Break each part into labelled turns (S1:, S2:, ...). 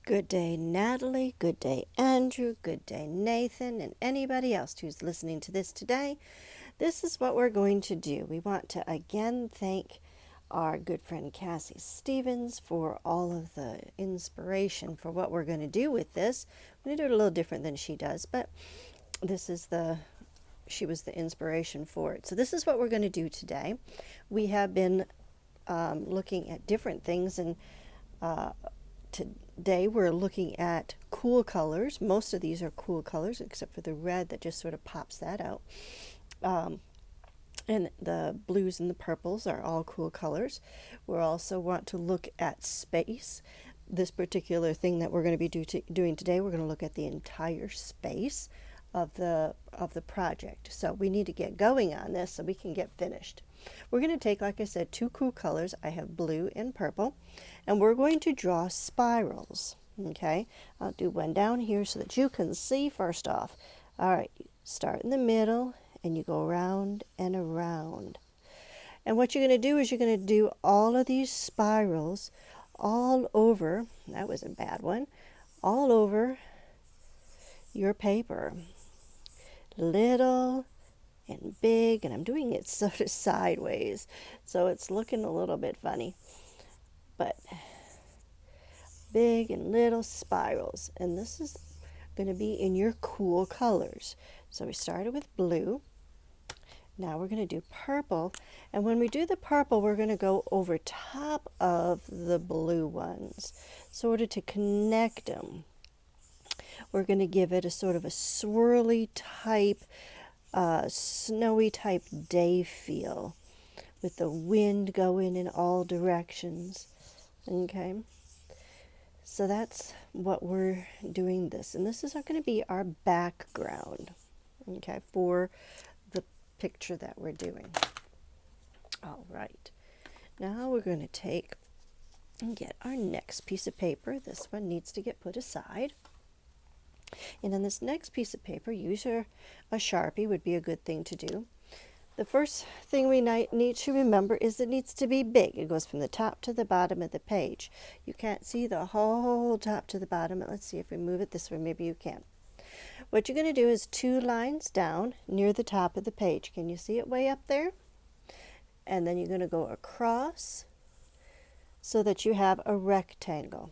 S1: Good day, Natalie. Good day, Andrew. Good day, Nathan, and anybody else who's listening to this today. This is what we're going to do. We want to again thank our good friend Cassie Stephens for all of the inspiration for what we're going to do with this. I'm going to do it a little different than she does, but this is she was the inspiration for it. So this is what we're going to do today. We have been looking at different things, and today we're looking at cool colors. Most of these are cool colors, except for the red that just sort of pops that out. And the blues and the purples are all cool colors. We also want to look at space. This particular thing that we're going to be doing today, we're going to look at the entire space of the project. So we need to get going on this so we can get finished. We're going to take, like I said, two cool colors. I have blue and purple, and we're going to draw spirals. Okay, I'll do one down here so that you can see first off. All right, you start in the middle and you go around and around. And what you're going to do is you're going to do all of these spirals all over, that was a bad one, all over your paper. Little and big, and I'm doing it sort of sideways, so it's looking a little bit funny. But big and little spirals, and this is going to be in your cool colors. So we started with blue. Now we're going to do purple, and when we do the purple, we're going to go over top of the blue ones, sort of to connect them. We're going to give it a sort of a swirly type, snowy type day feel with the wind going in all directions. Okay, so that's what we're doing this, and this is going to be our background, okay, for the picture that we're doing. All right, now we're going to take and get our next piece of paper. This one needs to get put aside. And on this next piece of paper, use a Sharpie would be a good thing to do. The first thing we need to remember is it needs to be big. It goes from the top to the bottom of the page. You can't see the whole top to the bottom. Let's see if we move it this way. Maybe you can. What you're going to do is 2 lines down near the top of the page. Can you see it way up there? And then you're going to go across so that you have a rectangle.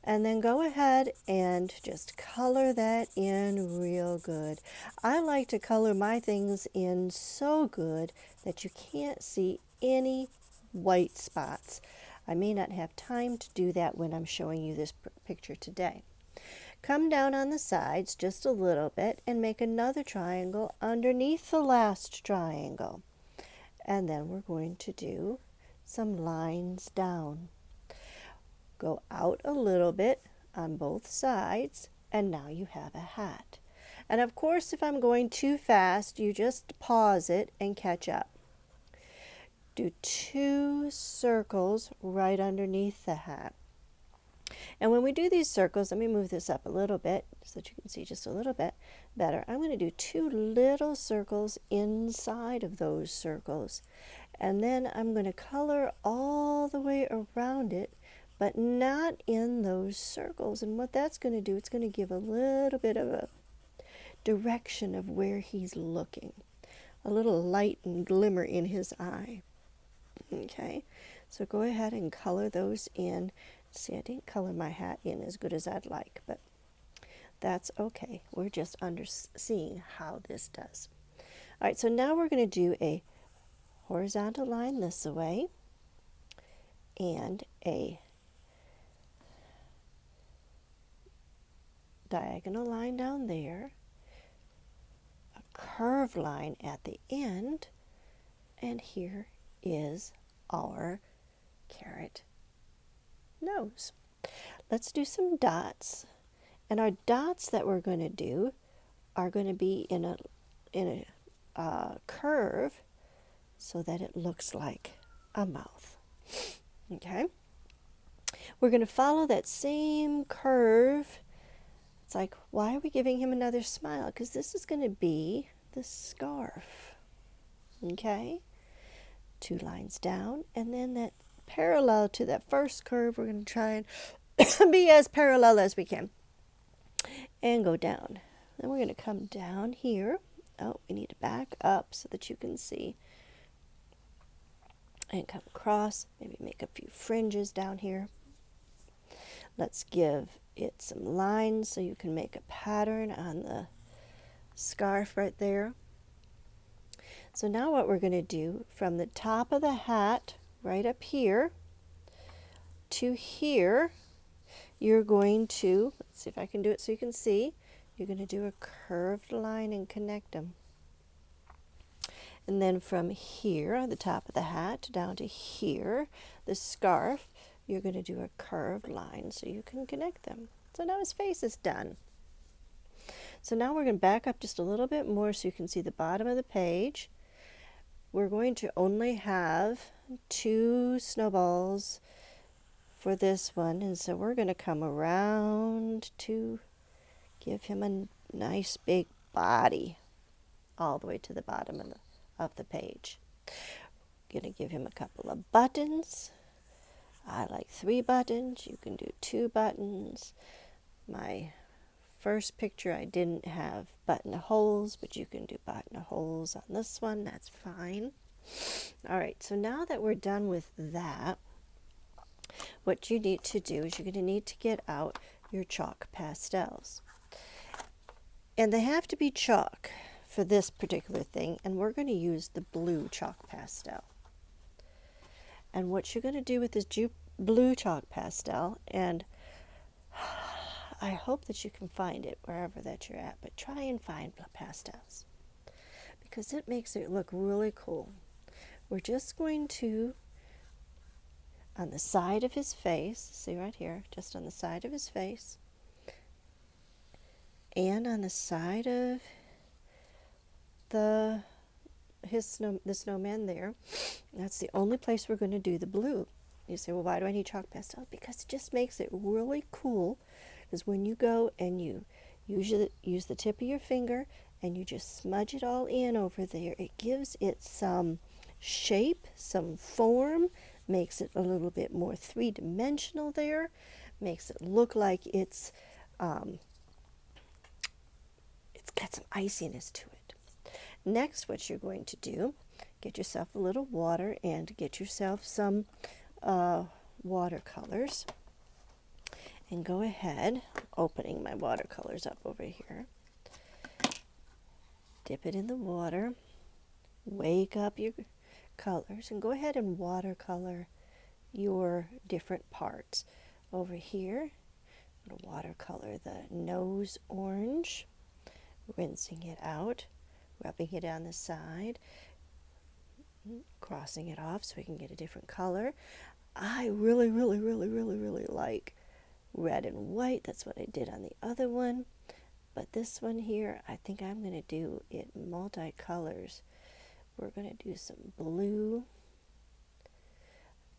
S1: And then go ahead and just color that in real good. I like to color my things in so good that you can't see any white spots. I may not have time to do that when I'm showing you this picture today. Come down on the sides just a little bit and make another triangle underneath the last triangle. And then we're going to do some lines down. Go out a little bit on both sides, and now you have a hat. And of course, if I'm going too fast, you just pause it and catch up. Do 2 circles right underneath the hat. And when we do these circles, let me move this up a little bit so that you can see just a little bit better. I'm going to do 2 little circles inside of those circles. And then I'm going to color all the way around it, but not in those circles. And what that's going to do, it's going to give a little bit of a direction of where he's looking. A little light and glimmer in his eye. Okay, so go ahead and color those in. See, I didn't color my hat in as good as I'd like, but that's okay. We're just seeing how this does. All right, so now we're going to do a horizontal line this way and a diagonal line down there, a curved line at the end, and here is our carrot nose. Let's do some dots, and our dots that we're going to do are going to be in a curve so that it looks like a mouth. Okay, we're going to follow that same curve. It's like, why are we giving him another smile? Because this is going to be the scarf. Okay, 2 lines down, and then that parallel to that first curve, we're going to try and be as parallel as we can. And go down. Then we're going to come down here. Oh, we need to back up so that you can see. And come across, maybe make a few fringes down here. Let's give it some lines so you can make a pattern on the scarf right there. So now what we're going to do, from the top of the hat right up here to here, you're going to, let's see if I can do it so you can see, you're going to do a curved line and connect them. And then from here on the top of the hat down to here, the scarf, you're going to do a curved line so you can connect them. So now his face is done. So now we're going to back up just a little bit more so you can see the bottom of the page. We're going to only have 2 snowballs for this one, and so we're going to come around to give him a nice big body all the way to the bottom of the page. Going to give him a couple of buttons. I like 3 buttons. You can do 2 buttons. My first picture I didn't have buttonholes, but you can do buttonholes on this one. That's fine. All right, so now that we're done with that, what you need to do is you're going to need to get out your chalk pastels. And they have to be chalk for this particular thing, and we're going to use the blue chalk pastel. And what you're going to do with this blue chalk pastel, and I hope that you can find it wherever that you're at, but try and find pastels because it makes it look really cool. We're just going to, on the side of his face, see right here, just on the side of his face, and on the side of the snowman there, that's the only place we're going to do the blue. You say, well, why do I need chalk pastel? Because it just makes it really cool. Because when you go and you use the tip of your finger and you just smudge it all in over there, it gives it some shape, some form, makes it a little bit more three-dimensional there, makes it look like it's got some iciness to it. Next, what you're going to do, get yourself a little water and get yourself some watercolors. And go ahead, opening my watercolors up over here. Dip it in the water. Wake up your colors and go ahead and watercolor your different parts. Over here, I'm going to watercolor the nose orange, rinsing it out, rubbing it on the side, crossing it off so we can get a different color. I really like red and white. That's what I did on the other one. But this one here, I think I'm going to do it multicolors. We're going to do some blue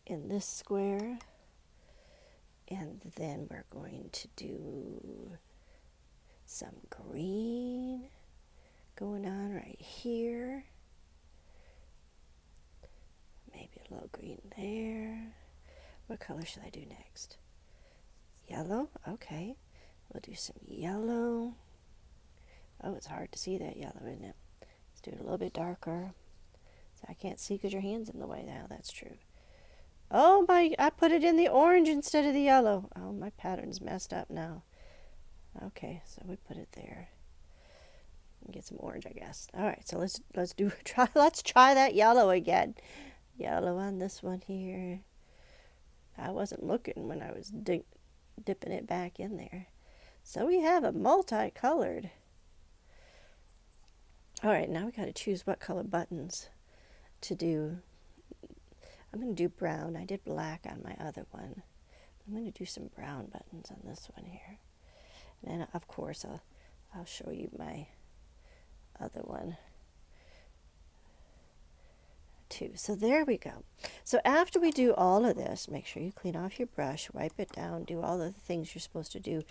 S1: in this square. And then we're going to do some green going on right here. Maybe a little green there. What color should I do next? Yellow? Okay. We'll do some yellow. Oh, it's hard to see that yellow, isn't it? Let's do it a little bit darker. So I can't see because your hand's in the way now. That's true. Oh, I put it in the orange instead of the yellow. Oh, my pattern's messed up now. Okay, so we put it there. Get some orange, I guess. All right, so let's try that yellow again. Yellow on this one here. I wasn't looking when I was dipping it back in there. So we have a multicolored. All right, now we got to choose what color buttons to do. I'm going to do brown. I did black on my other one. I'm going to do some brown buttons on this one here. And then, of course, I'll show you my other one too. So there we go. So after we do all of this, make sure you clean off your brush, wipe it down, do all of the things you're supposed to do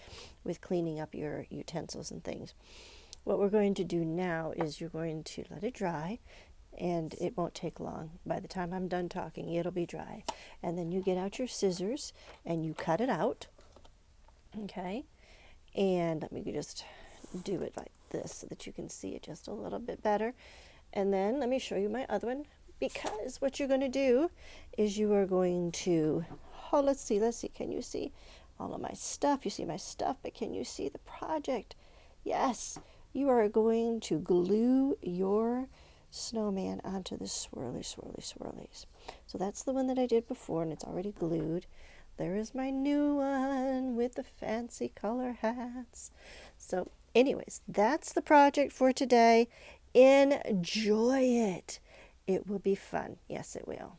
S1: with cleaning up your utensils and things. What we're going to do now is you're going to let it dry, and it won't take long. By the time I'm done talking, it'll be dry. And then you get out your scissors and you cut it out. Okay, and let me just do it like this so that you can see it just a little bit better. And then let me show you my other one, because what you're going to do is you are going to, oh, let's see, can you see all of my stuff? You see my stuff, but can you see the project? Yes, you are going to glue your snowman onto the swirlies. So that's the one that I did before, and it's already glued. There is my new one with the fancy color hats. So anyways, that's the project for today. Enjoy it. It will be fun. Yes, it will.